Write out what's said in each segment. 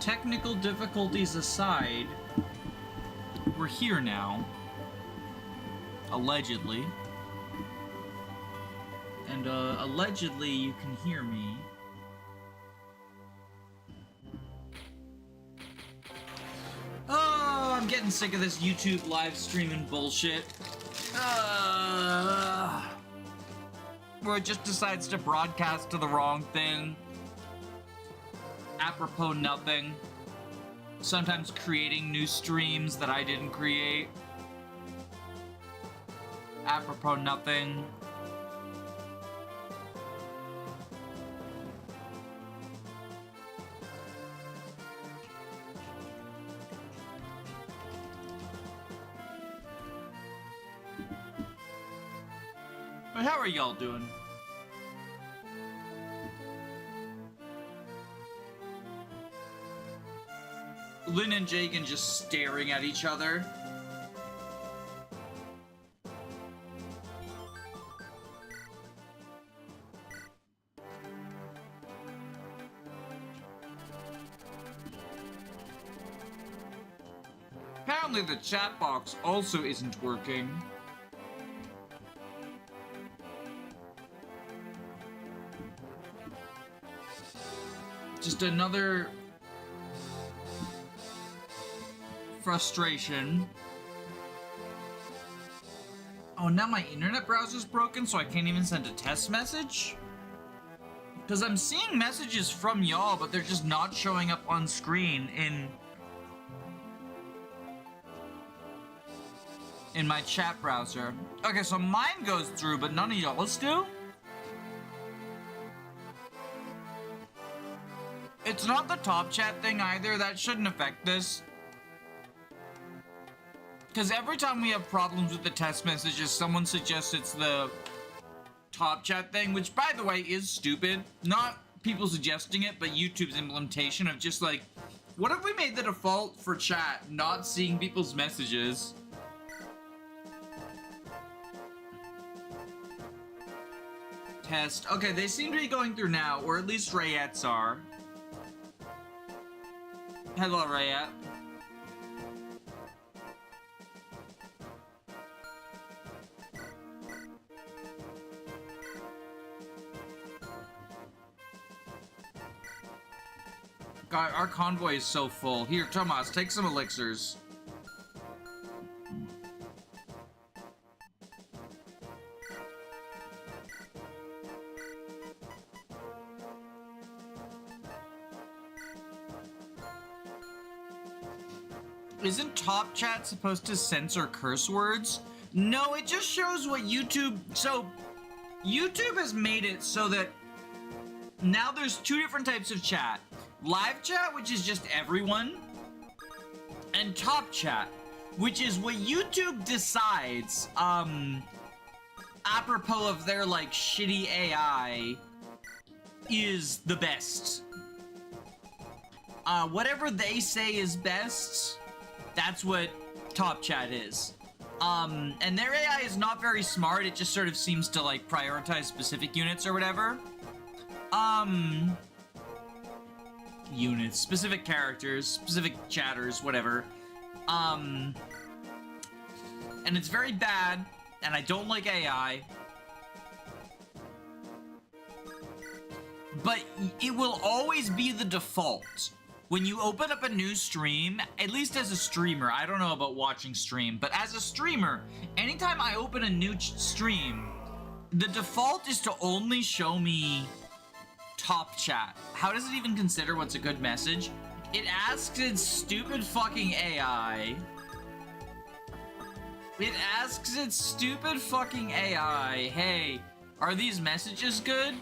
technical difficulties aside, we're here now. Allegedly. And, allegedly you can hear me. Oh, I'm getting sick of this YouTube live streaming bullshit. Where it just decides to broadcast to the wrong thing. Apropos nothing. Sometimes creating new streams that I didn't create. Apropos nothing. But how are y'all doing? Lynn and Jagan just staring at each other. Apparently the chat box also isn't working. Just another frustration. Oh, now my internet browser's broken, so I can't even send a test message? Because I'm seeing messages from y'all, but they're just not showing up on screen in my chat browser. Okay, so mine goes through, but none of y'all's do? It's not the top chat thing either. That shouldn't affect this. Because every time we have problems with the test messages, someone suggests it's the top chat thing, which, by the way, is stupid. Not people suggesting it, but YouTube's implementation of just like, what if we made the default for chat not seeing people's messages? Test. Okay, they seem to be going through now, or at least Rayette's are. Hello, Rayette. God, our convoy is so full. Here, Tomas, take some elixirs. Isn't Top Chat supposed to censor curse words? No, it just shows what YouTube... So, YouTube has made it so that now there's two different types of chat. Live chat, which is just everyone, and Top Chat, which is what YouTube decides, apropos of their, like, shitty AI, is the best. Whatever they say is best... That's what Top Chat is. And their AI is not very smart. It just sort of seems to, like, prioritize specific units or whatever. Units. Specific characters. Specific chatters. Whatever. And it's very bad. And I don't like AI. But it will always be the default. When you open up a new stream, at least as a streamer, I don't know about watching stream, but as a streamer, anytime I open a new stream, the default is to only show me Top Chat. How does it even consider what's a good message? It asks its stupid fucking AI. It asks its stupid fucking AI, hey, are these messages good?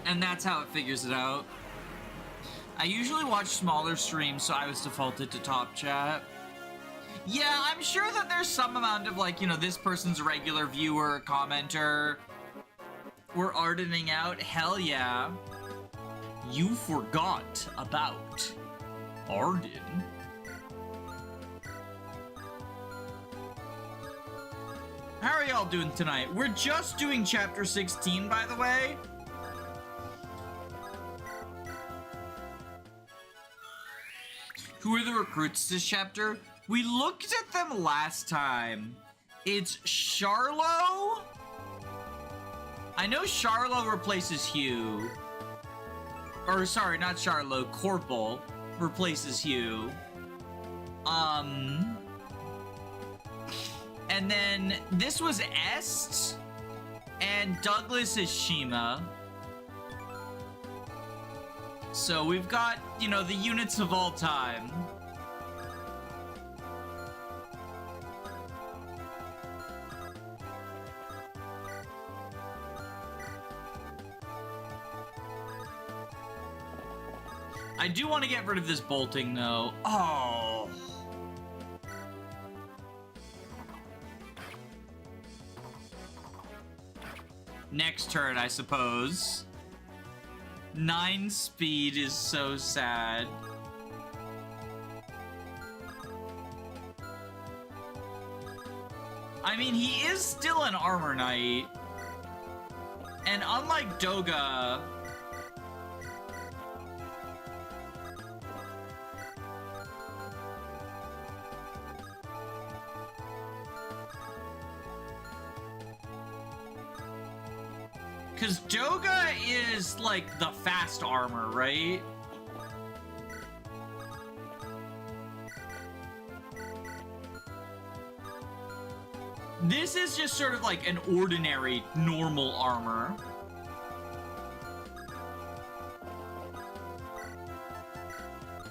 And that's how it figures it out. I usually watch smaller streams, so I was defaulted to Top Chat. Yeah, I'm sure that there's some amount of, like, you know, this person's a regular viewer, commenter. We're ardening out. Hell yeah. You forgot about Arden. How are y'all doing tonight? We're just doing chapter 16, by the way. Who are the recruits this chapter? We looked at them last time. It's Charlo. I know Charlo replaces Hugh. Or sorry, not Charlo. Corporal replaces Hugh. And then this was Est. And Douglas is Shima. So we've got, you know, the units of all time. I do want to get rid of this bolting, though. Oh. Next turn, I suppose. 9 speed is so sad. I mean, he is still an armor knight. And unlike Doga... Because Doga is, like, the fast armor, right? This is just sort of like an ordinary, normal armor.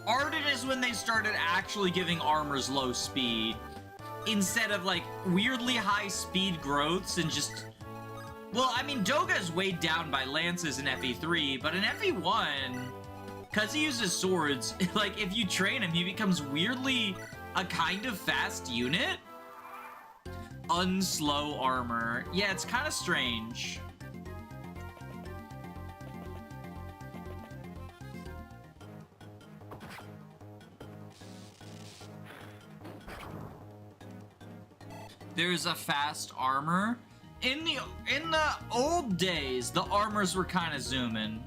Arden is when they started actually giving armors low speed, instead of, like, weirdly high speed growths and just... Well, I mean, Doga is weighed down by lances in FE3, but in FE1, because he uses swords, like, if you train him, he becomes weirdly a kind of fast unit. Unslow armor. Yeah, it's kind of strange. There's a fast armor. In the old days, the armors were kind of zooming.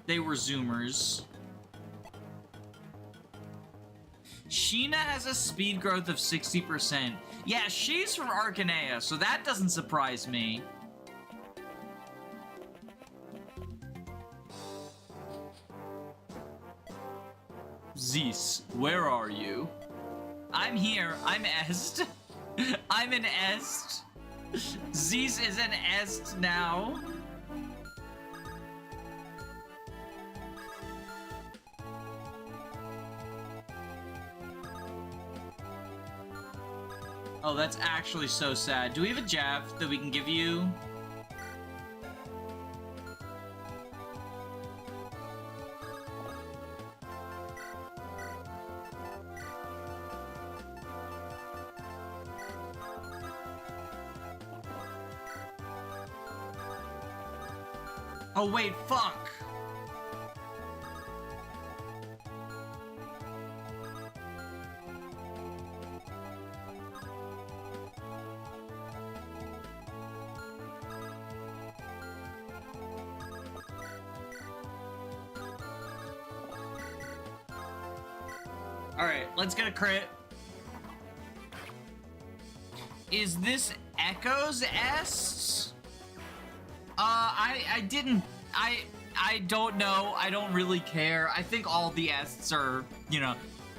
They were zoomers. Sheena has a speed growth of 60%. Yeah, she's from Arcanea, so that doesn't surprise me. Zeus, where are you? I'm here. I'm Est. I'm an Est. Zeus is an Est now. Oh, that's actually so sad. Do we have a Jav that we can give you? Oh, wait, fuck. Alright, let's get a crit. Is this Echo's Est? I don't know. I don't really care. I think all the Ests are, you know,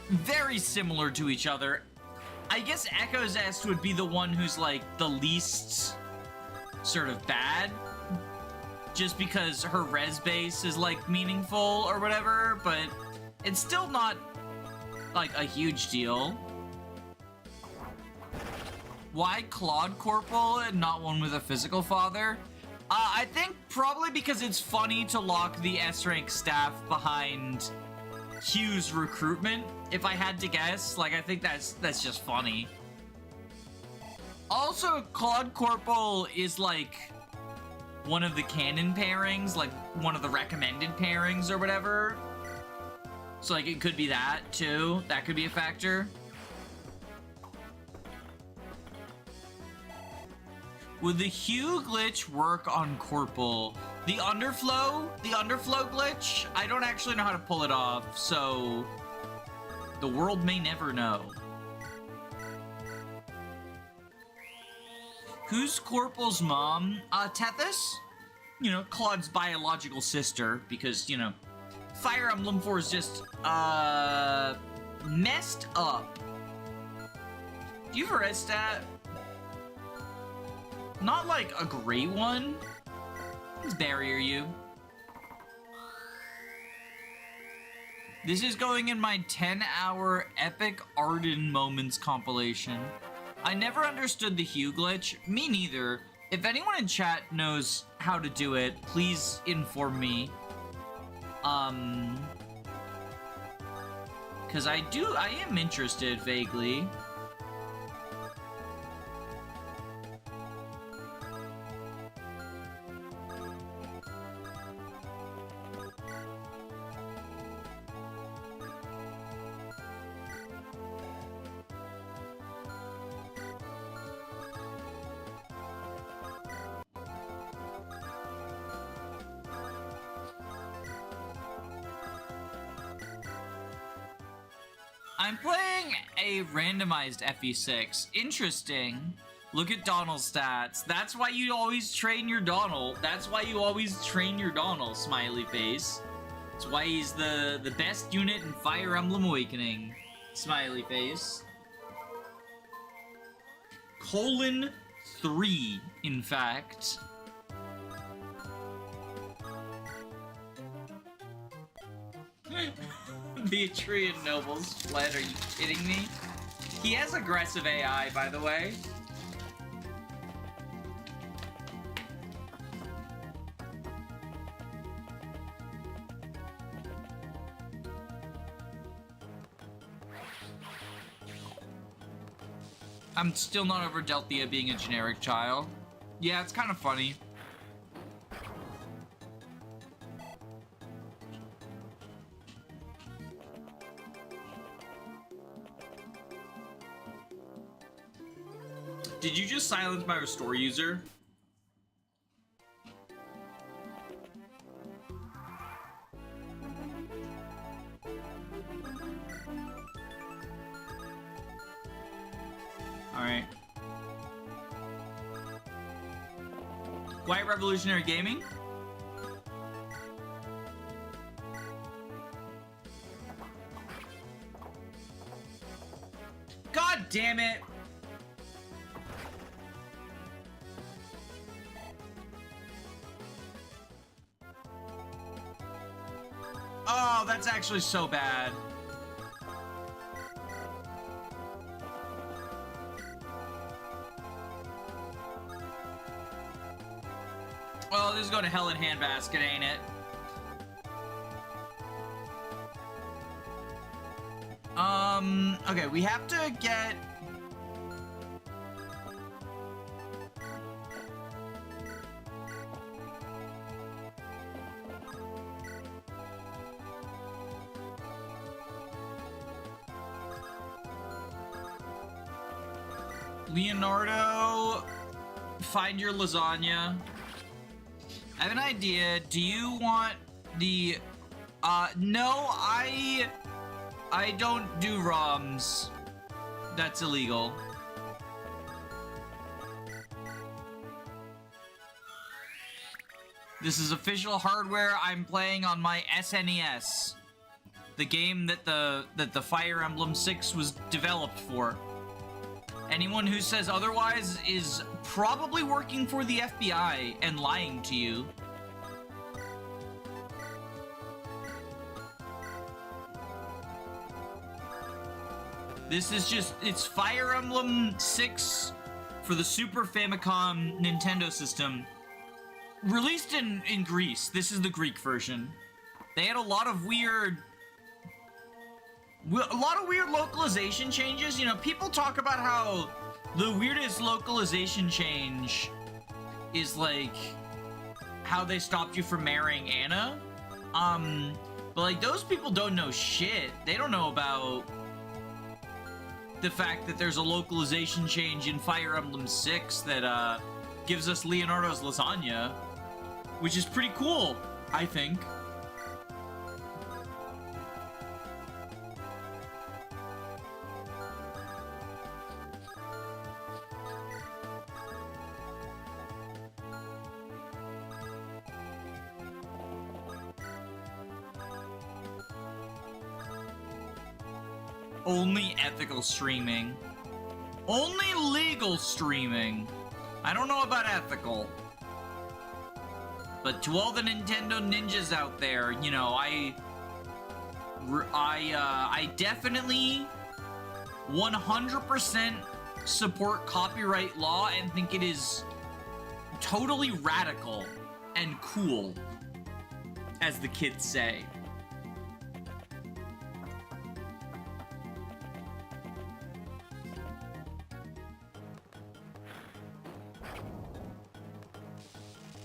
very similar to each other. I guess Echo's Est would be the one who's, like, the least sort of bad. Just because her res base is, like, meaningful or whatever, but it's still not, like, a huge deal. Why Claude Corporal and not one with a physical father? I think probably because it's funny to lock the S-rank staff behind Hugh's recruitment, if I had to guess. Like, I think that's just funny. Also, Claude Corporal is, like, one of the canon pairings, like, one of the recommended pairings or whatever. So, like, it could be that, too. That could be a factor. Would the Hugh glitch work on Corporal? The underflow glitch? I don't actually know how to pull it off, so The world may never know. Who's Corporal's mom? Tethys? You know, Claude's biological sister, because, you know, Fire Emblem 4 is just, messed up. Do you have a red stat? Not like a great one. Let's barrier you. This is going in my 10-hour Epic Arden Moments compilation. I never understood the hue glitch. Me neither. If anyone in chat knows how to do it, please inform me. Because I am interested, vaguely. I'm playing a randomized FE6. Interesting. Look at Donald's stats. That's why you always train your Donald. That's why you always train your Donald, smiley face. That's why he's the best unit in Fire Emblem Awakening. Smiley face. :3, in fact. The Atrian Nobles fled, are you kidding me? He has aggressive AI, by the way. I'm still not over Delthea being a generic child. Yeah, it's kind of funny. Did you just silence my restore user? Alright. White Revolutionary Gaming? God damn it! Oh, that's actually so bad. Well, this is going to hell in handbasket, ain't it? Okay, we have to get... Leonardo, find your lasagna. I have an idea. Do you want the... no, I don't do ROMs. That's illegal. This is official hardware I'm playing on my SNES. The game that the Fire Emblem 6 was developed for. Anyone who says otherwise is probably working for the FBI and lying to you. This is just, it's Fire Emblem 6 for the Super Famicom Nintendo system. Released in Greece. This is the Greek version. They had a lot of weird localization changes. You know, people talk about how the weirdest localization change is like how they stopped you from marrying Anna. But like those people don't know shit. They don't know about the fact that there's a localization change in Fire Emblem 6 that gives us Leonardo's lasagna, which is pretty cool, I think. Only ethical streaming. Only legal streaming. I don't know about ethical. But to all the Nintendo ninjas out there, you know, I definitely 100% support copyright law and think it is totally radical and cool, as the kids say.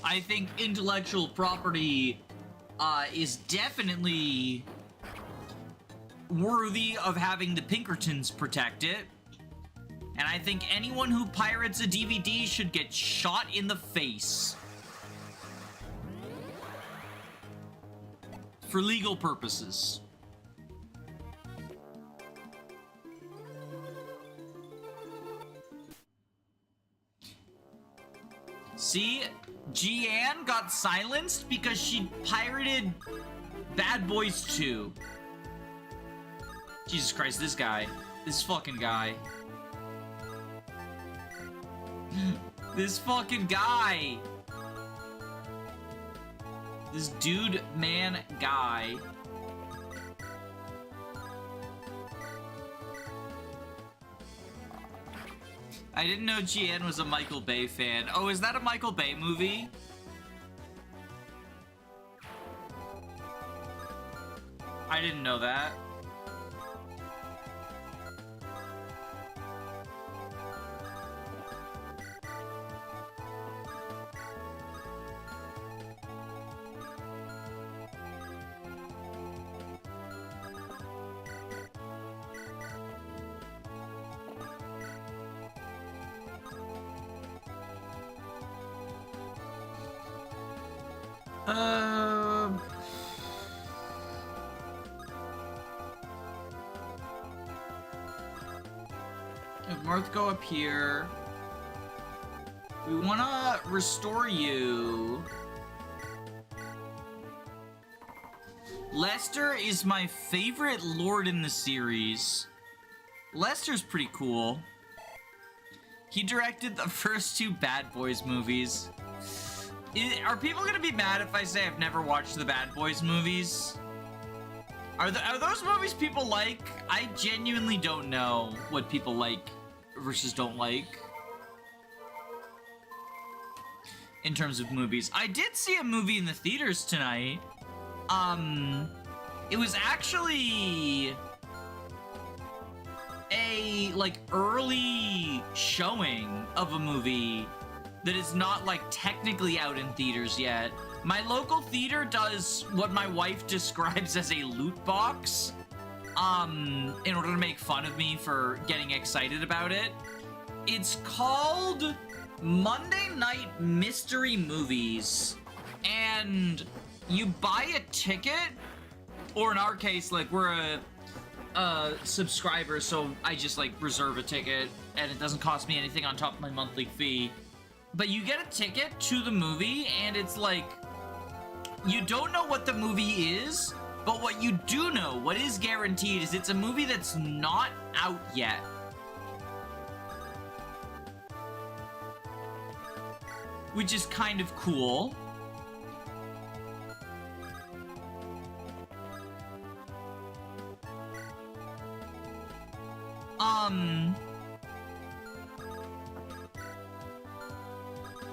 I think intellectual property is definitely worthy of having the Pinkertons protect it. And I think anyone who pirates a DVD should get shot in the face. For legal purposes. See? Jeanne got silenced because she pirated Bad Boys 2. Jesus Christ, this guy. This fucking guy. This fucking guy. This dude, man, guy. I didn't know Jeanne was a Michael Bay fan. Oh, is that a Michael Bay movie? I didn't know that. If Mirth go up here, we wanna restore you. Lester is my favorite lord in the series. Lester's pretty cool. He directed the first 2 Bad Boys movies. Are people gonna be mad if I say I've never watched the Bad Boys movies? Are those movies people like? I genuinely don't know what people like versus don't like in terms of movies. I did see a movie in the theaters tonight. It was actually a, like, early showing of a movie that is not, like, technically out in theaters yet. My local theater does what my wife describes as a loot box, in order to make fun of me for getting excited about it. It's called Monday Night Mystery Movies, and you buy a ticket, or in our case, like, we're a subscriber, so I just, like, reserve a ticket, and it doesn't cost me anything on top of my monthly fee. But you get a ticket to the movie, and it's like, you don't know what the movie is, but what you do know, what is guaranteed, is it's a movie that's not out yet. Which is kind of cool.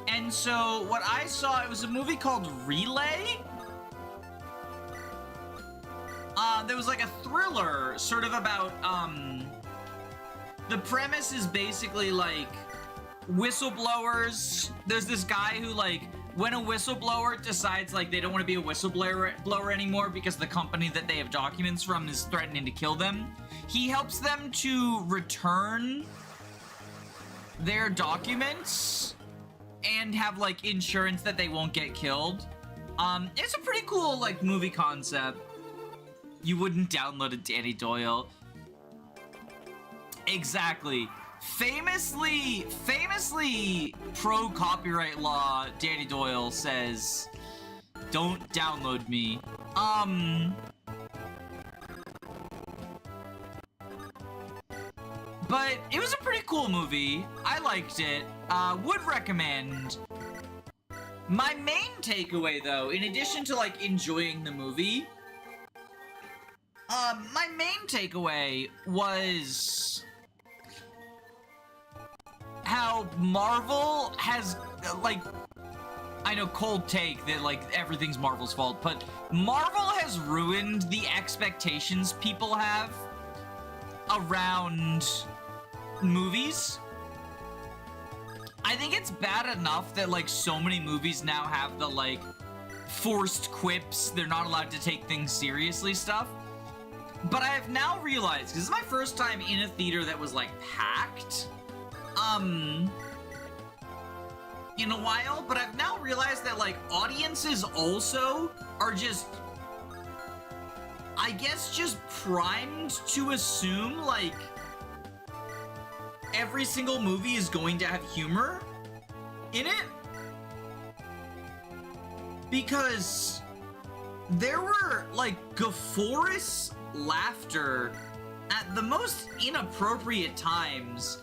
And so, what I saw, it was a movie called Relay. There was like a thriller, sort of about, the premise is basically like, whistleblowers. There's this guy who, like, when a whistleblower decides, like, they don't want to be a whistleblower anymore because the company that they have documents from is threatening to kill them, he helps them to return their documents and have, like, insurance that they won't get killed. It's a pretty cool, like, movie concept. You wouldn't download a Danny Doyle. Exactly. Famously pro copyright law, Danny Doyle says, don't download me. But it was a pretty cool movie. I liked it. Would recommend. My main takeaway, though, in addition to, like, enjoying the movie, my main takeaway was how Marvel has, like, I know, cold take that, like, everything's Marvel's fault, but Marvel has ruined the expectations people have around movies. I think it's bad enough that, like, so many movies now have the, like, forced quips, they're not allowed to take things seriously stuff. But I have now realized, because this is my first time in a theater that was, like, packed, in a while, but I've now realized that, like, audiences also are just, I guess, just primed to assume, like, every single movie is going to have humor in it. Because there were, like, guffaurous laughter at the most inappropriate times,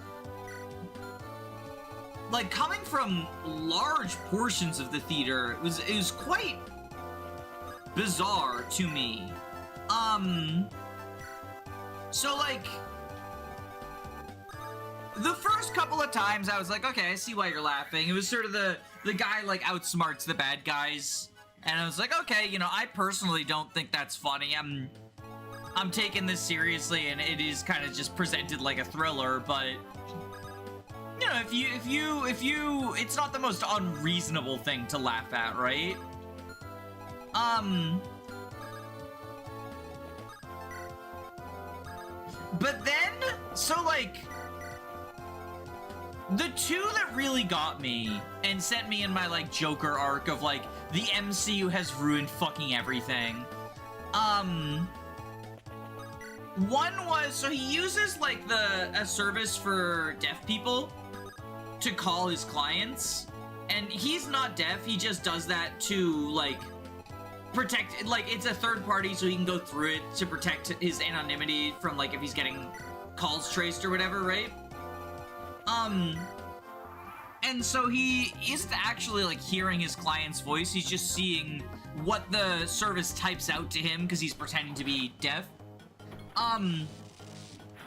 like, coming from large portions of the theater. It was quite bizarre to me. So, like, the first couple of times I was like, okay, I see why you're laughing. It was sort of the guy, like, outsmarts the bad guys. And I was like, okay, you know, I personally don't think that's funny. I'm taking this seriously, and it is kind of just presented like a thriller, but you know, if you, it's not the most unreasonable thing to laugh at, right? But then, so, like, the two that really got me and sent me in my, like, Joker arc of, like, the MCU has ruined fucking everything. One was, so he uses, like, a service for deaf people to call his clients, and he's not deaf, he just does that to, like, protect, like, it's a third party, so he can go through it to protect his anonymity from, like, if he's getting calls traced or whatever, right? And so he isn't actually, like, hearing his client's voice, he's just seeing what the service types out to him, because he's pretending to be deaf.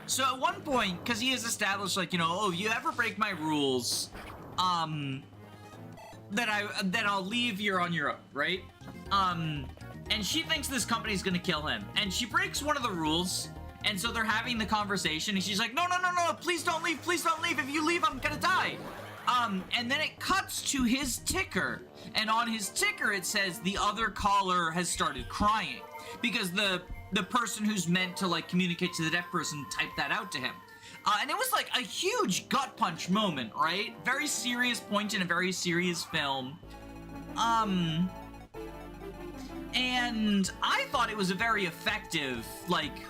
So at one point, because he has established, like, you know, oh, if you ever break my rules, then I'll leave, you're on your own, right? And she thinks this company's gonna kill him, and she breaks one of the rules, and so they're having the conversation, and she's like, no, please don't leave, if you leave, I'm gonna die. And then it cuts to his ticker, and on his ticker it says the other caller has started crying, because the person who's meant to, like, communicate to the deaf person typed that out to him. And it was, like, a huge gut punch moment, right? Very serious point in a very serious film. And I thought it was a very effective, like,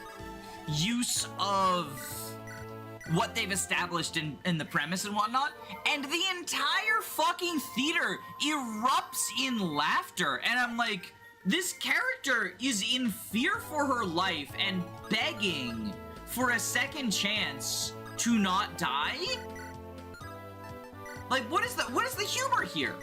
use of what they've established in the premise and whatnot, and the entire fucking theater erupts in laughter, and I'm like, this character is in fear for her life and begging for a second chance to not die? Like, what is the humor here?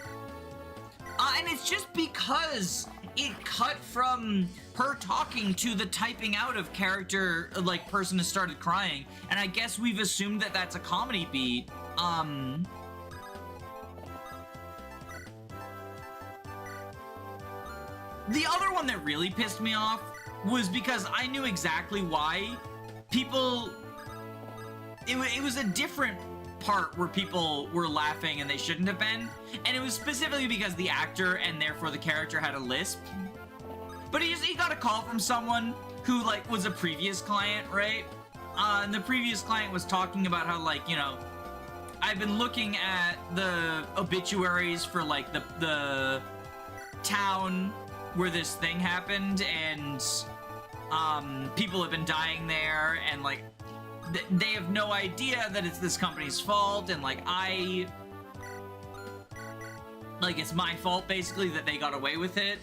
And it's just because it cut from her talking to the typing out of character, like, person has started crying, and I guess we've assumed that that's a comedy beat. The other one that really pissed me off was because I knew exactly why people, it was a different part where people were laughing and they shouldn't have been, and it was specifically because the actor and therefore the character had a lisp. But he got a call from someone who, like, was a previous client, right? And the previous client was talking about how, like, you know, I've been looking at the obituaries for, like, the town where this thing happened, and people have been dying there, and, like, they have no idea that it's this company's fault, and, like, it's my fault, basically, that they got away with it.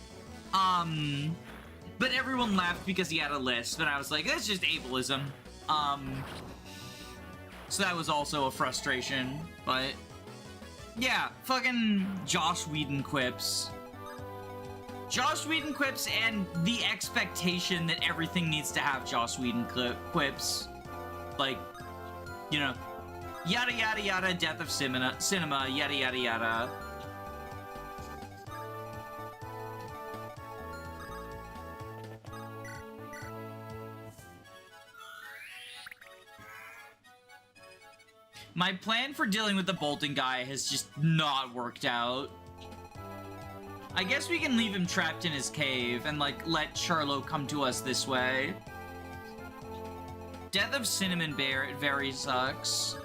But everyone laughed because he had a lisp, and I was like, that's just ableism. So that was also a frustration, but yeah, fucking Joss Whedon quips. Joss Whedon quips and the expectation that everything needs to have Joss Whedon quips. Like, you know, yada yada yada, death of cinema, yada yada yada. My plan for dealing with the Bolton guy has just not worked out. I guess we can leave him trapped in his cave and, like, let Charlo come to us this way. Death of Cinnamon Bear, it very sucks.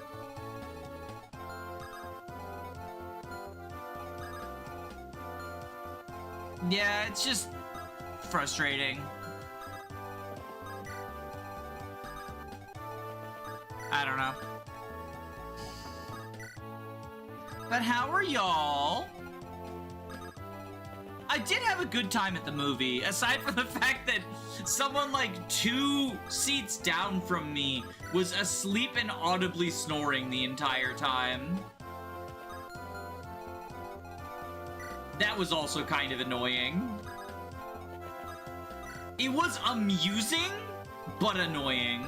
Yeah, it's just frustrating. I don't know. But how are y'all? I did have a good time at the movie, aside from the fact that someone like 2 seats down from me was asleep and audibly snoring the entire time. That was also kind of annoying. It was amusing, but annoying.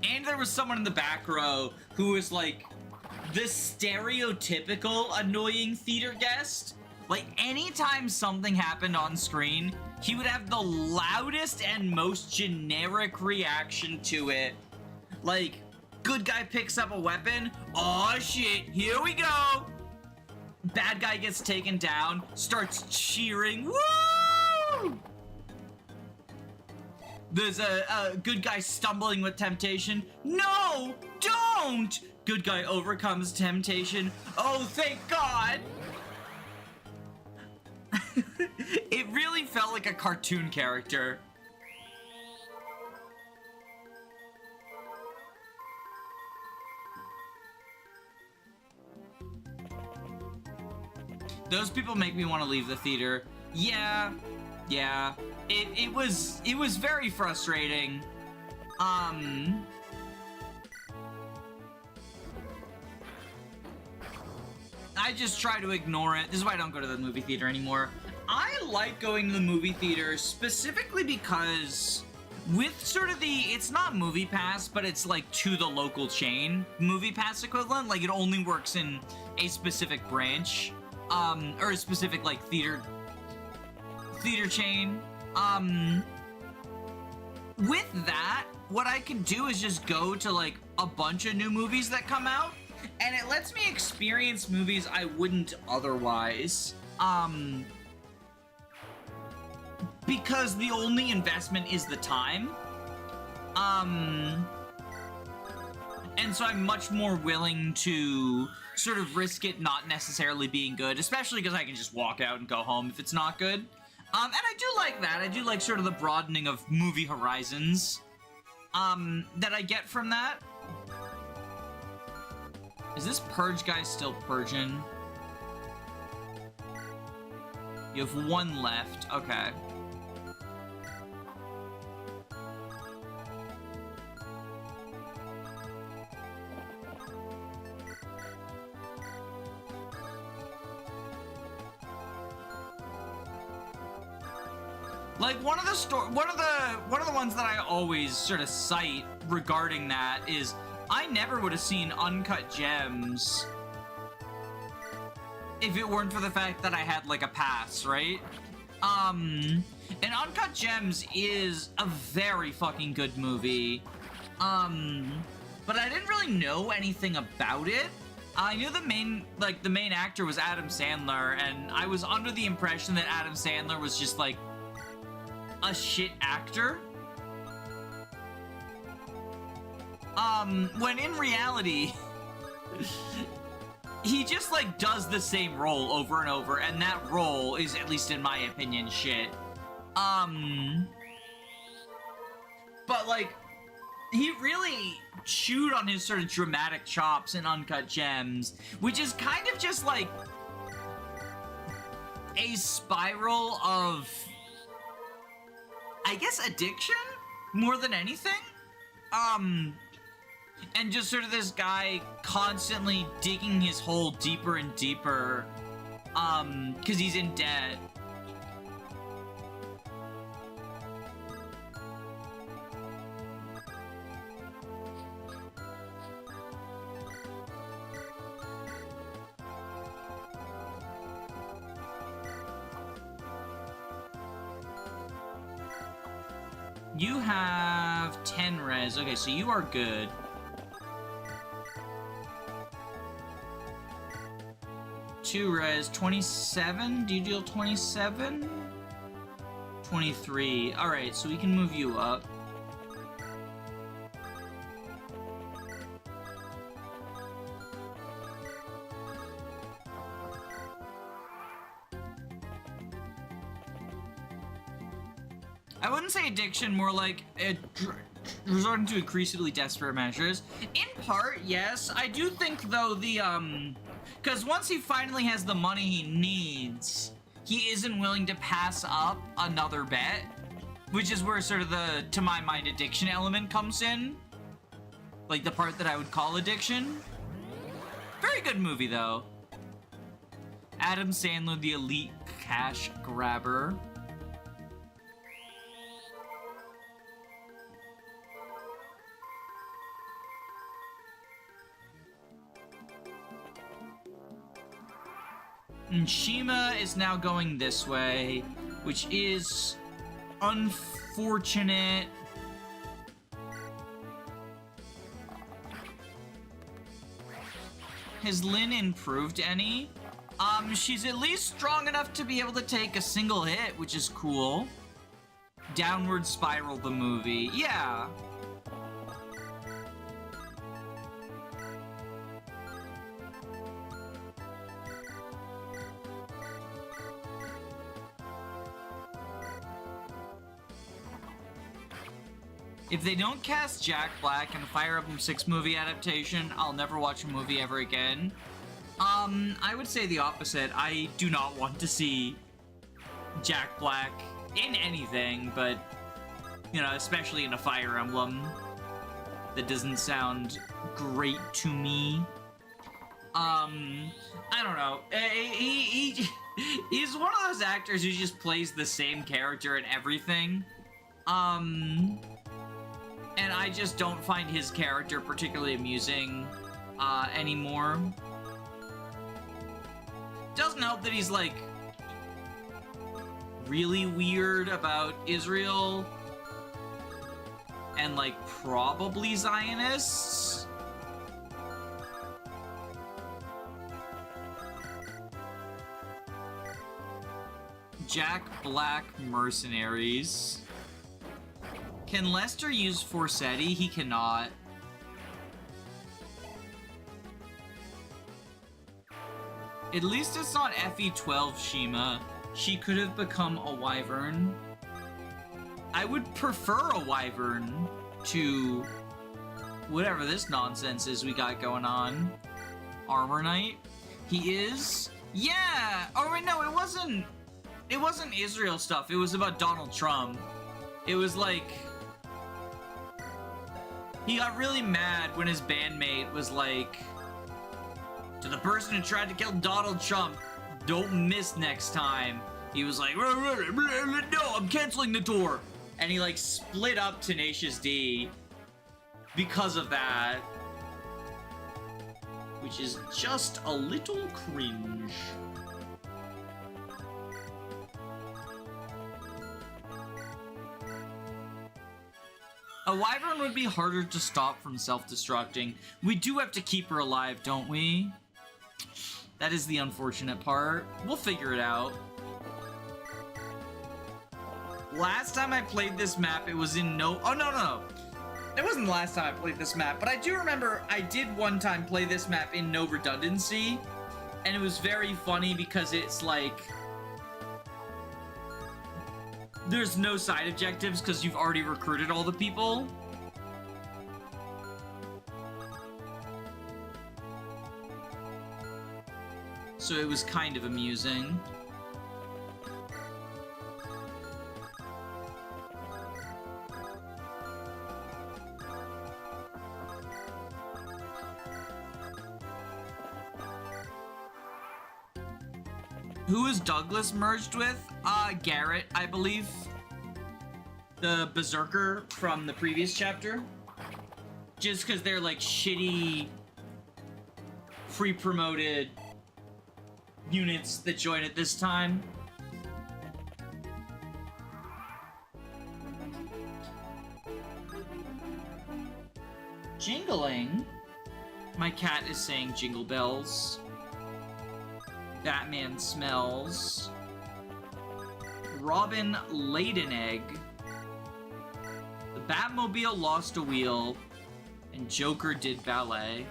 And there was someone in the back row who was like the stereotypical annoying theater guest. Like, anytime something happened on screen, he would have the loudest and most generic reaction to it. Like, good guy picks up a weapon, aw shit, here we go! Bad guy gets taken down, starts cheering, woo! There's a good guy stumbling with temptation. No, don't! Good guy overcomes temptation. Oh, thank God! It really felt like a cartoon character. Those people make me want to leave the theater. Yeah. It was very frustrating. I just try to ignore it. This is why I don't go to the movie theater anymore. I like going to the movie theater specifically because with sort of it's not Movie Pass, but it's like to the local chain Movie Pass equivalent. Like, it only works in a specific branch, or a specific like theater chain. With that, what I can do is just go to like a bunch of new movies that come out, and it lets me experience movies I wouldn't otherwise. Because the only investment is the time. And so I'm much more willing to sort of risk it not necessarily being good, especially because I can just walk out and go home if it's not good. And I do like that. I do like sort of the broadening of movie horizons, that I get from that. Is this purge guy still purging? You have 1 left. Okay. Like, one of the ones that I always sort of cite regarding that is I never would have seen Uncut Gems if it weren't for the fact that I had like a pass, right? And Uncut Gems is a very fucking good movie. But I didn't really know anything about it. I knew the main actor was Adam Sandler, and I was under the impression that Adam Sandler was just like a shit actor. When in reality, he just like does the same role over and over, and that role is, at least in my opinion, shit. But like, he really chewed on his sort of dramatic chops in Uncut Gems, which is kind of just like a spiral of, I guess, addiction more than anything. And just sort of this guy constantly digging his hole deeper and deeper, because he's in debt. You have 10 res. Okay, so you are good. Two res, 27? Do you deal 27? 23. Alright, so we can move you up. I wouldn't say addiction, more like resorting to increasingly desperate measures. In part, yes. I do think, though, because once he finally has the money he needs, he isn't willing to pass up another bet, which is where sort of the, to my mind, addiction element comes in. Like, the part that I would call addiction. Very good movie, though. Adam Sandler, the elite cash grabber. And Shima is now going this way, which is unfortunate. Has Lynn improved any? She's at least strong enough to be able to take a single hit, which is cool. Downward Spiral the movie. Yeah. If they don't cast Jack Black in a Fire Emblem 6 movie adaptation, I'll never watch a movie ever again. I would say the opposite. I do not want to see Jack Black in anything, but, you know, especially in a Fire Emblem. That doesn't sound great to me. I don't know. He's one of those actors who just plays the same character in everything. And I just don't find his character particularly amusing, anymore. Doesn't help that he's, like, really weird about Israel and, like, probably Zionists. Jack Black Mercenaries. Can Lester use Forsetti? He cannot. At least it's not FE12 Shima. She could have become a Wyvern. I would prefer a Wyvern to whatever this nonsense is we got going on. Armor Knight. He is? Yeah! Oh wait, no, it wasn't Israel stuff. It was about Donald Trump. It was like, he got really mad when his bandmate was like, to the person who tried to kill Donald Trump, don't miss next time. He was like, no, I'm canceling the tour. And he like split up Tenacious D because of that. Which is just a little cringe. A Wyvern would be harder to stop from self-destructing. We do have to keep her alive, don't we? That is the unfortunate part. We'll figure it out. Last time I played this map, it was in no... Oh, no. It wasn't the last time I played this map, but I do remember I did one time play this map in no redundancy, and it was very funny because it's like... There's no side objectives because you've already recruited all the people. So it was kind of amusing. Who is Douglas merged with? Garrett, I believe. The berserker from the previous chapter. Just because they're like shitty, free promoted units that join at this time. Jingling? My cat is saying jingle bells. Batman smells. Robin laid an egg. The Batmobile lost a wheel. And Joker did ballet.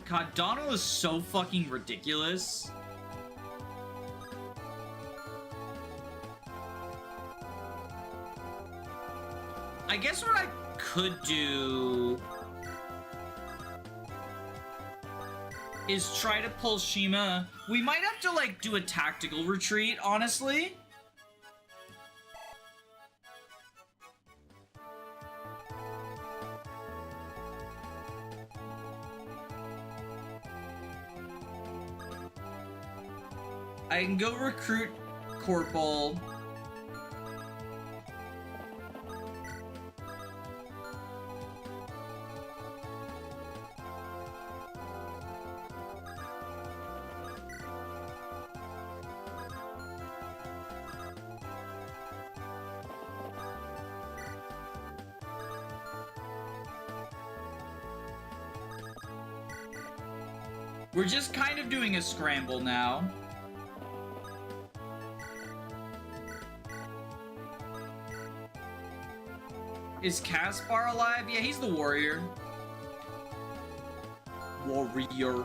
God, Donald is so fucking ridiculous. I guess what I could do is try to pull Shima. We might have to, like, do a tactical retreat, honestly. I can go recruit Corporal. We're just kind of doing a scramble now. Is Caspar alive? Yeah, he's the warrior. Warrior.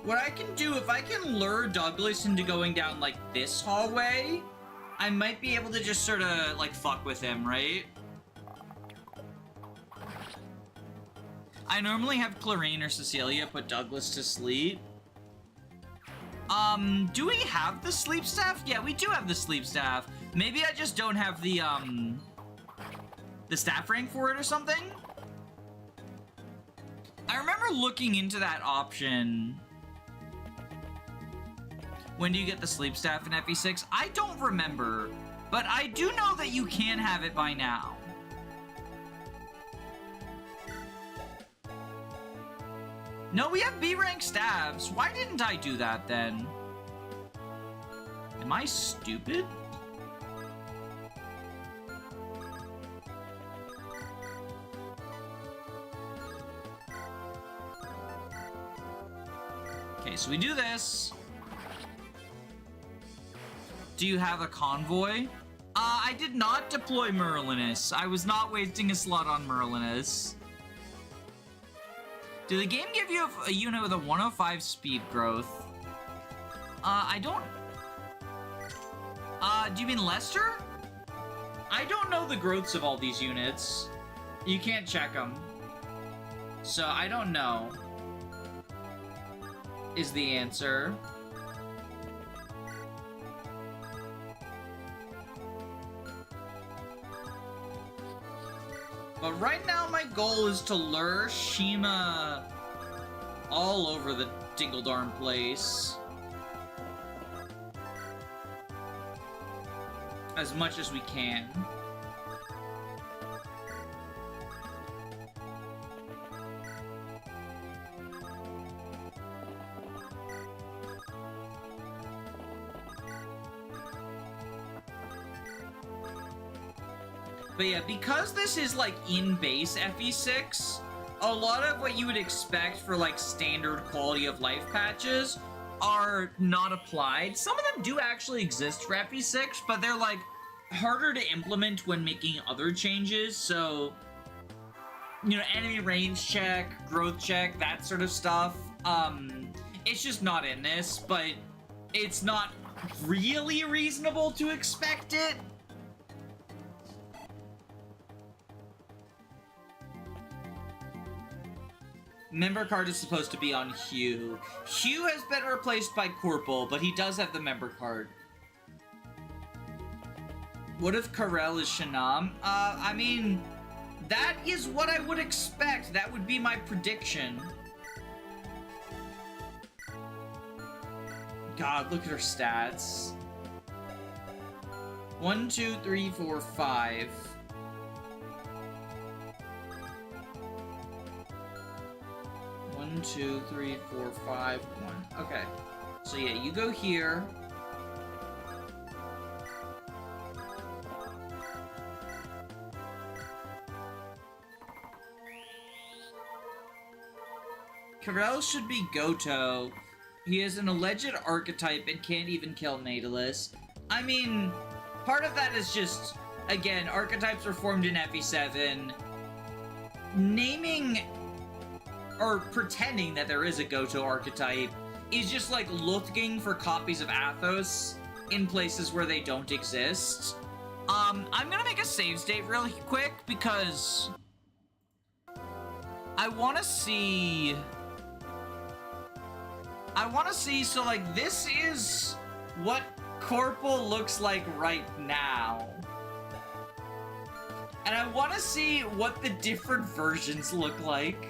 What I can do, if I can lure Douglas into going down, like, this hallway, I might be able to just sort of, like, fuck with him, right? I normally have Clarine or Cecilia put Douglas to sleep. Do we have the sleep staff? Yeah, we do have the sleep staff. Maybe I just don't have the staff rank for it or something? I remember looking into that option. When do you get the sleep staff in FE6? I don't remember, but I do know that you can have it by now. No, we have B-rank staffs. Why didn't I do that then? Am I stupid? Okay, so we do this. Do you have a convoy? I did not deploy Merlinus. I was not wasting a slot on Merlinus. Did the game give you a unit with a 105 speed growth? I don't... do you mean Lester? I don't know the growths of all these units. You can't check them. So, I don't know. Is the answer. But right now, my goal is to lure Shima all over the Dingle-Darn place. As much as we can. But yeah, because this is like in base FE6, a lot of what you would expect for like standard quality of life patches are not applied. Some of them do actually exist for FE6, but they're like harder to implement when making other changes. So, you know, enemy range check, growth check, that sort of stuff. It's just not in this, but it's not really reasonable to expect it. Member card is supposed to be on Hugh. Hugh has been replaced by Corporal, but he does have the member card. What if Karel is Shanam? I mean, that is what I would expect. That would be my prediction. God, look at her stats. 1, 2, 3, 4, 5. One, 2, 3, 4, 5, 1. Okay. So yeah, you go here. Karel should be Goto. He is an alleged archetype and can't even kill Nautilus. I mean, part of that is just, again, archetypes are formed in FE7. Naming or pretending that there is a Goto archetype is just like looking for copies of Athos in places where they don't exist. I'm gonna make a save state really quick because I want to see, so like this is what Corporal looks like right now. And I want to see what the different versions look like.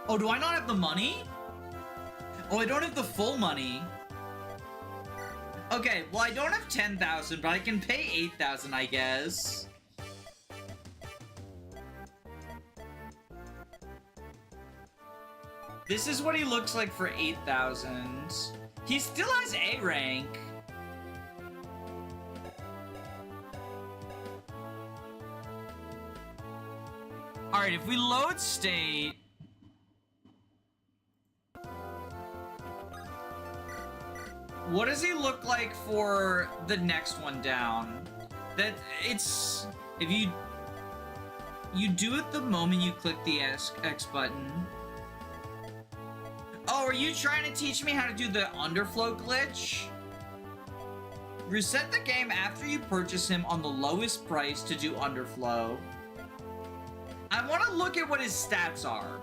Oh, do I not have the money? Oh, I don't have the full money. Okay, well, I don't have 10,000, but I can pay 8,000, I guess. This is what he looks like for 8,000. He still has A rank. Alright, if we load state... what does he look like for the next one down? That it's... if you do it the moment you click the X button. Oh, are you trying to teach me how to do the underflow glitch? Reset the game after you purchase him on the lowest price to do underflow. I want to look at what his stats are.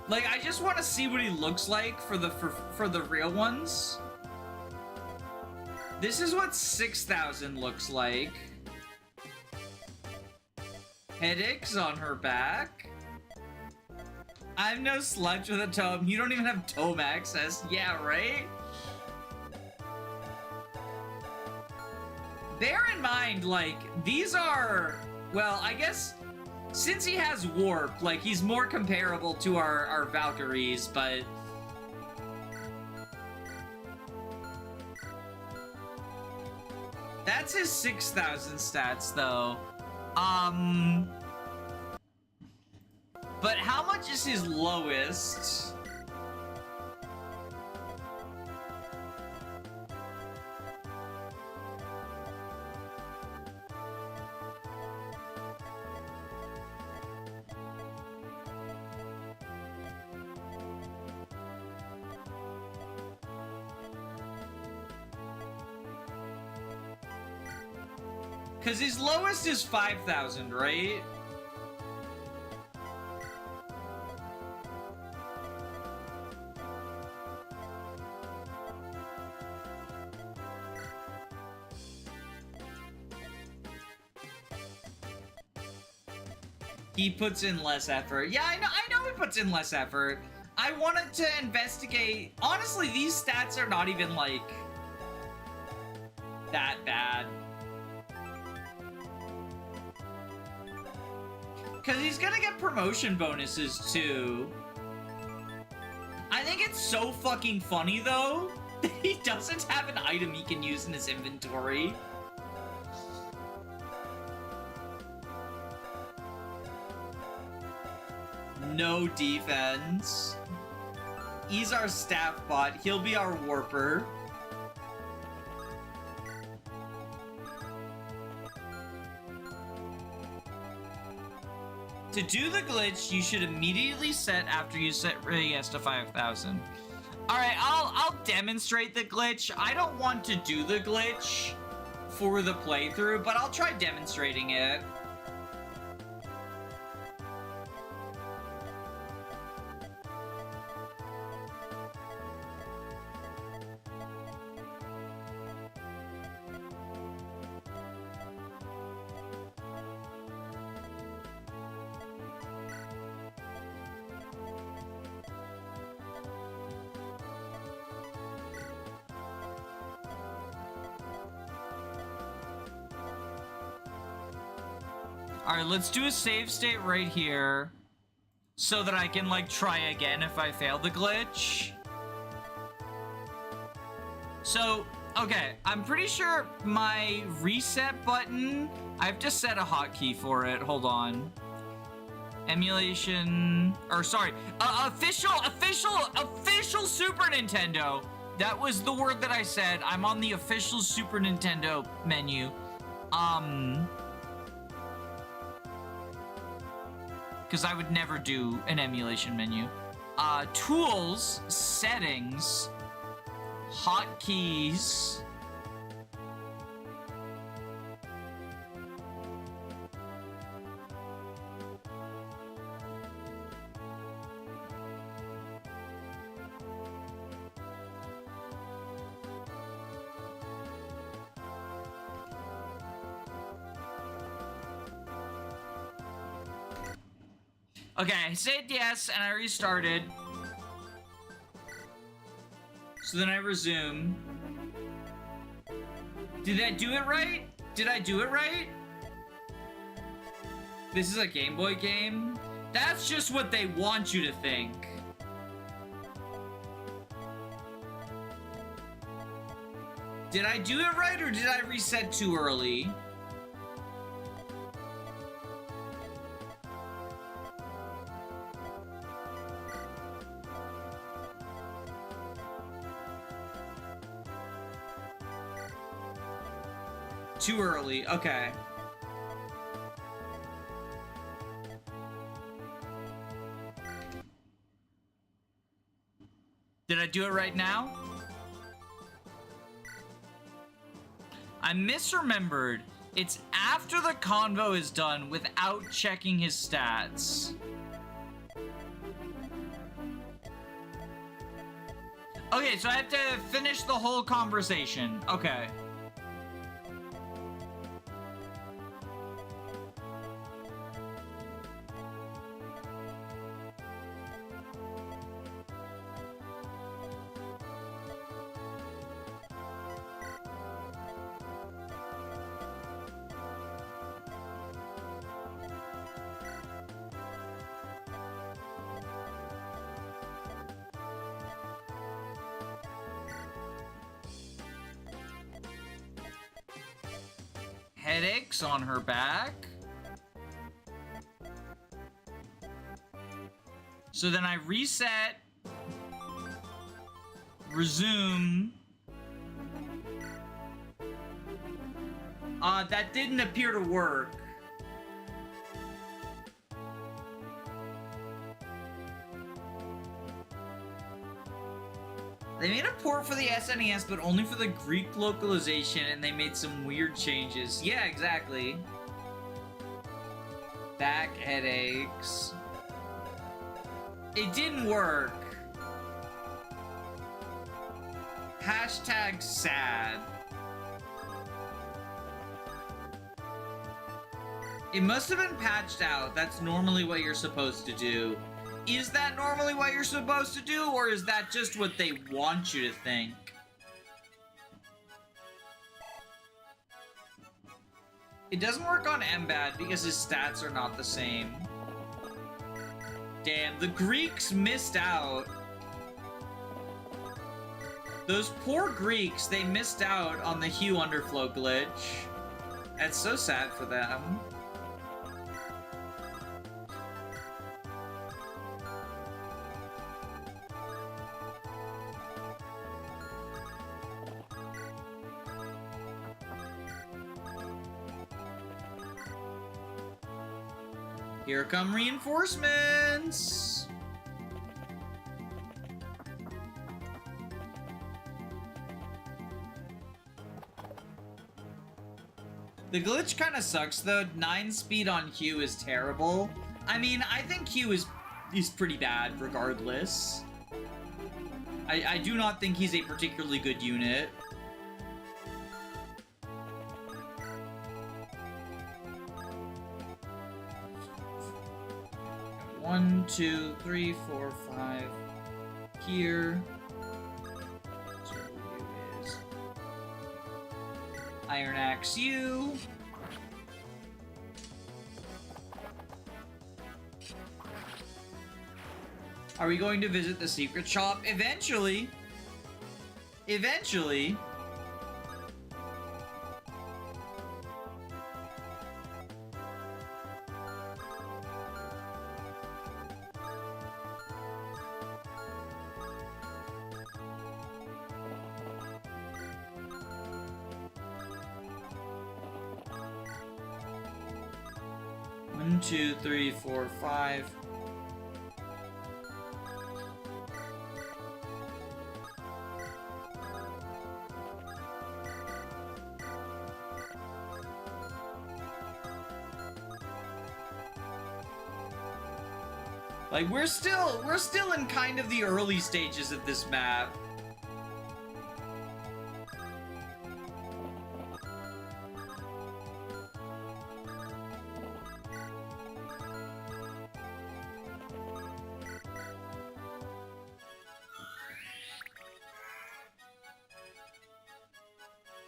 Like, I just want to see what he looks like for the real ones. This is what 6,000 looks like. Headaches on her back. I'm no slouch with a tome. You don't even have tome access. Yeah, right? Bear in mind, like, these are... well, I guess... since he has warp, like, he's more comparable to our Valkyries, but... that's his 6,000 stats, though. But how much is his lowest? Because his lowest is 5,000, right? He puts in less effort. Yeah, I know he puts in less effort. I wanted to investigate. Honestly, these stats are not even, like, that bad. Because he's gonna get promotion bonuses, too. I think it's so fucking funny, though, that he doesn't have an item he can use in his inventory. no defense. He's our staff bot. He'll be our warper. To do the glitch, you should immediately set after you set yes to 5,000. All right, I'll demonstrate the glitch. I don't want to do the glitch for the playthrough, but I'll try demonstrating it. All right, let's do a save state right here so that I can, like, try again if I fail the glitch. So, okay, I'm pretty sure my reset button, I have to set a hotkey for it. Hold on. Emulation, or sorry, official Super Nintendo. That was the word that I said. I'm on the official Super Nintendo menu. Because I would never do an emulation menu. Tools, settings, hotkeys. Okay, I said yes, and I restarted. So then I resume. Did I do it right? Did I do it right? This is a Game Boy game? That's just what they want you to think. Did I do it right, or did I reset too early? Too early, okay. Did I do it right now? I misremembered. It's after the convo is done without checking his stats. Okay, so I have to finish the whole conversation. Okay. Headaches on her back. So then I reset, resume. That didn't appear to work. They made a port for the SNES, but only for the Greek localization, and they made some weird changes. Yeah, exactly. Back headaches. It didn't work. Hashtag sad. It must have been patched out. That's normally what you're supposed to do. Is that normally what you're supposed to do, or is that just what they want you to think? It doesn't work on MBAD because his stats are not the same. Damn, the Greeks missed out. Those poor Greeks, they missed out on the Hue Underflow glitch. That's so sad for them. Here come reinforcements! The glitch kind of sucks though. 9 speed on Q is terrible. I mean, I think Q is pretty bad regardless. I do not think he's a particularly good unit. One, two, three, four, five. Here. So here is Iron Axe U. Are we going to visit the secret shop? Eventually. Eventually. One, two, three, four, five. Like, we're still in kind of the early stages of this map.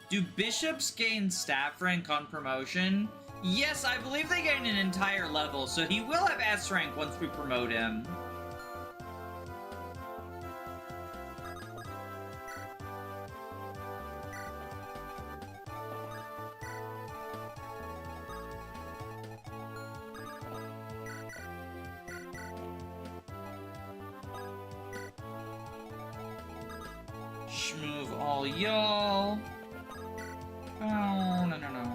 Do bishops gain staff rank on promotion? Yes, I believe they gain an entire level, so he will have S rank once we promote him. Shmove all y'all. Oh, no, no, no.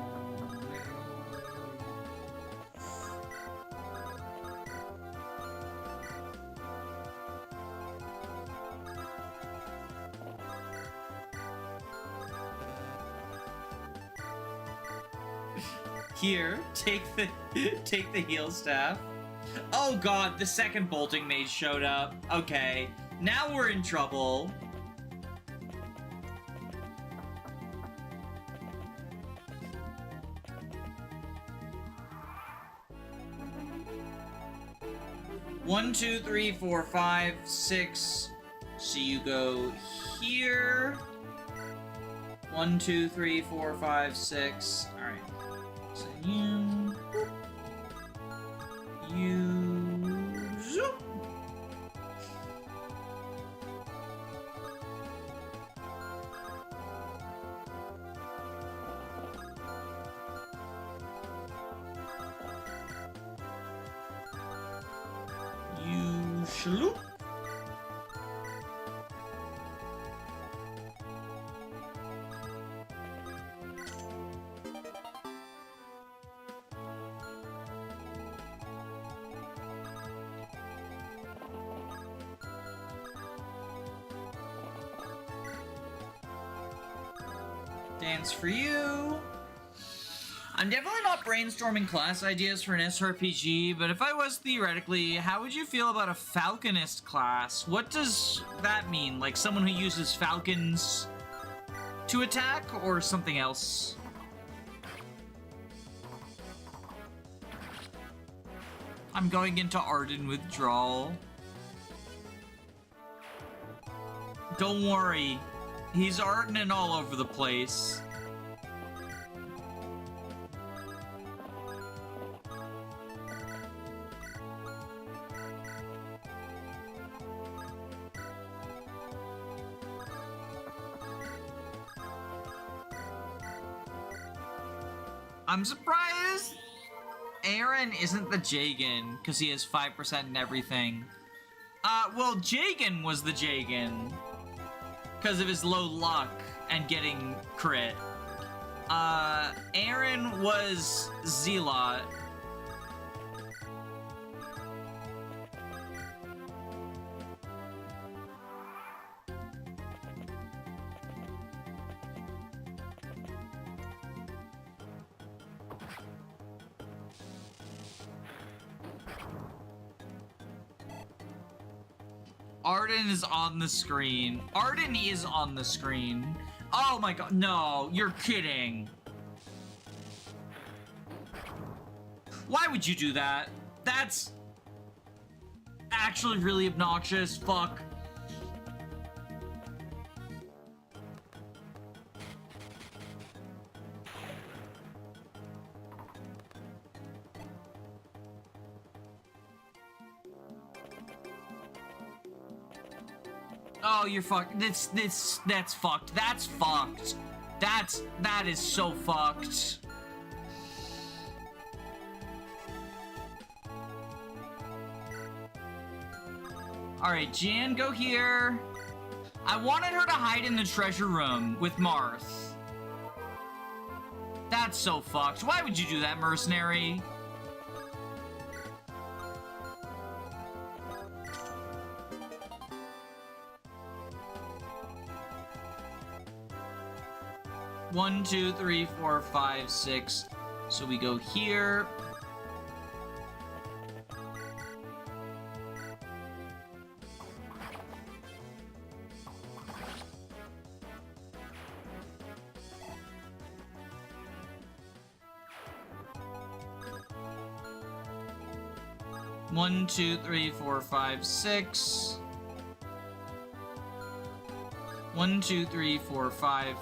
Here, take the heal staff. Oh god, the second bolting mage showed up. Okay, now we're in trouble. One, two, three, four, five, six. So you go here. 1, 2, 3, 4, 5, 6. All right. So you, zoop. You shloop. Dance for you. I'm definitely not brainstorming class ideas for an SRPG, but if I was theoretically, how would you feel about a Falconist class? What does that mean? Like someone who uses falcons to attack, or something else? I'm going into Arden withdrawal. Don't worry. He's Ardening all over the place. I'm surprised Aaron isn't the Jagan, because he has 5% in everything. Well, Jagan was the Jagan, because of his low luck and getting crit. Aaron was Zealot. Arden is on the screen. Arden is on the screen. Oh my god, no, you're kidding. Why would you do that? That's actually really obnoxious. Fuck. Oh, you're fucked. That's fucked. That's fucked. That is so fucked. Alright, Jan, go here. I wanted her to hide in the treasure room with Marth. That's so fucked. Why would you do that, mercenary? One, two, three, four, five, six. So we go here. One, two, three, four, five, six. One, two, three, four, five.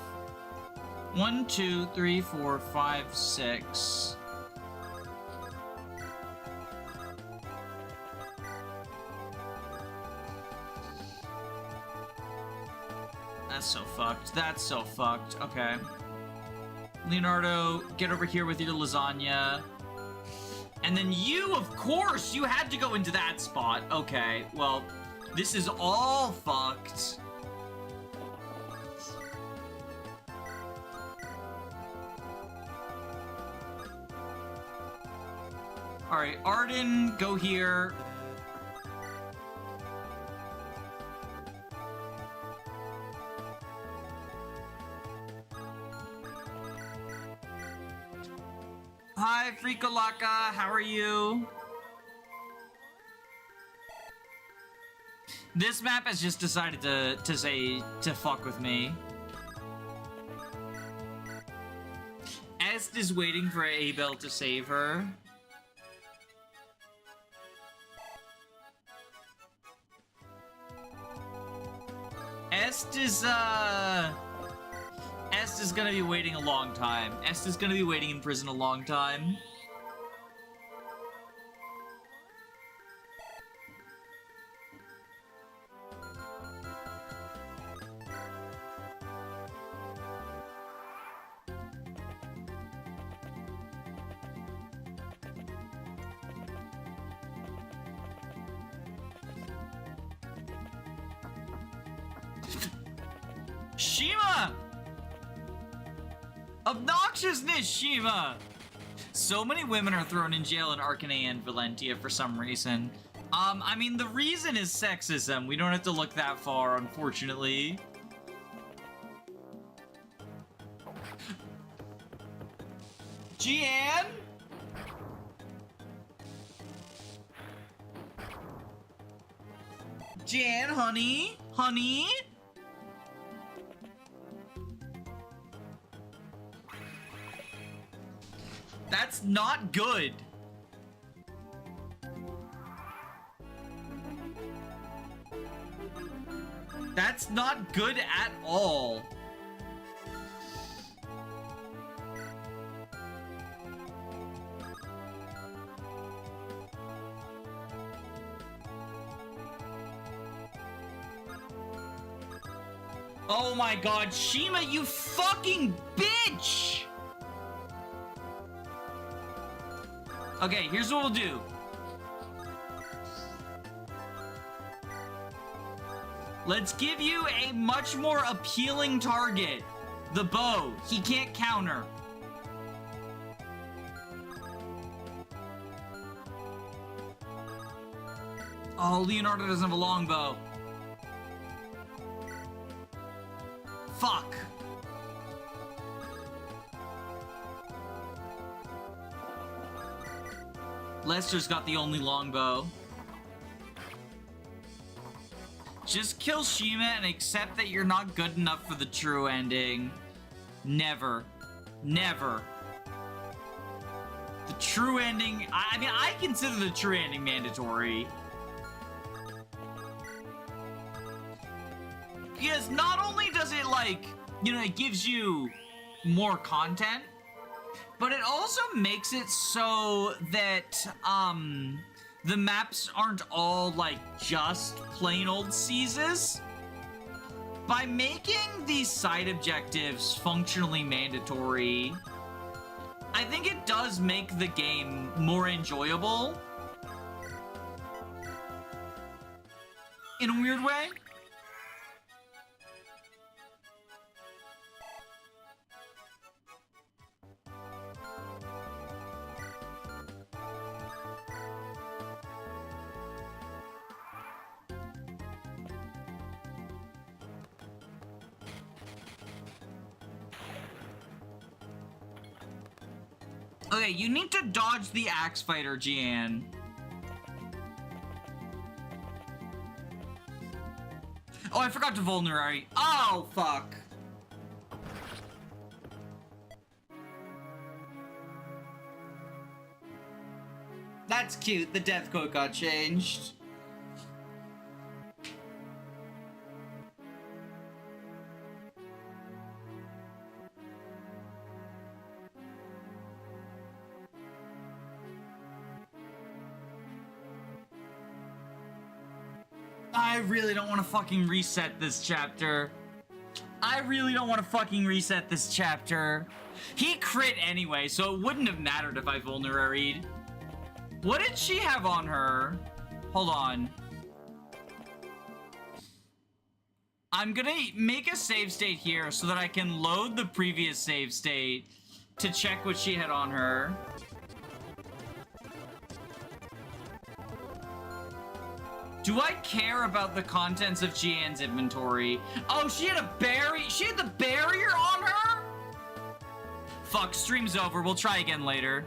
1, 2, 3, 4, 5, 6. That's so fucked. That's so fucked. Okay. Leonardo, get over here with your lasagna. And then you, of course, you had to go into that spot. Okay, well, this is all fucked. Alright, Arden, go here. Hi, Freakalaka, how are you? This map has just decided to fuck with me. Est is waiting for Abel to save her. Est is gonna be waiting a long time. Est is gonna be waiting in prison a long time. Shima! Obnoxiousness, Shima! So many women are thrown in jail in Arcanea and Valentia for some reason. I mean, the reason is sexism. We don't have to look that far, unfortunately. Gian? Jan, honey? Honey? That's not good. That's not good at all. Oh my god, Shima, you fucking bitch! Okay, here's what we'll do. Let's give you a much more appealing target. The bow. He can't counter. Oh, Leonardo doesn't have a longbow. Fuck. Lester's got the only longbow. Just kill Shima and accept that you're not good enough for the true ending. Never. Never. The true ending... I mean, I consider the true ending mandatory. Because not only does it, like, you know, it gives you more content, but it also makes it so that, the maps aren't all, like, just plain old seizes. By making these side objectives functionally mandatory, I think it does make the game more enjoyable. In a weird way. Okay, you need to dodge the axe fighter, Jian. Oh, I forgot to vulnerary. Oh, fuck. That's cute. The death quote got changed. I really don't want to fucking reset this chapter. I really don't want to fucking reset this chapter. He crit anyway, so it wouldn't have mattered if I vulneraried. What did she have on her? Hold on. I'm gonna make a save state here so that I can load the previous save state to check what she had on her. Do I care about the contents of Jian's inventory? Oh, she had a berry. She had the barrier on her? Fuck, stream's over. We'll try again later.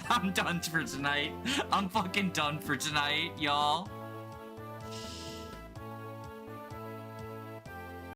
I'm done for tonight. I'm fucking done for tonight, y'all.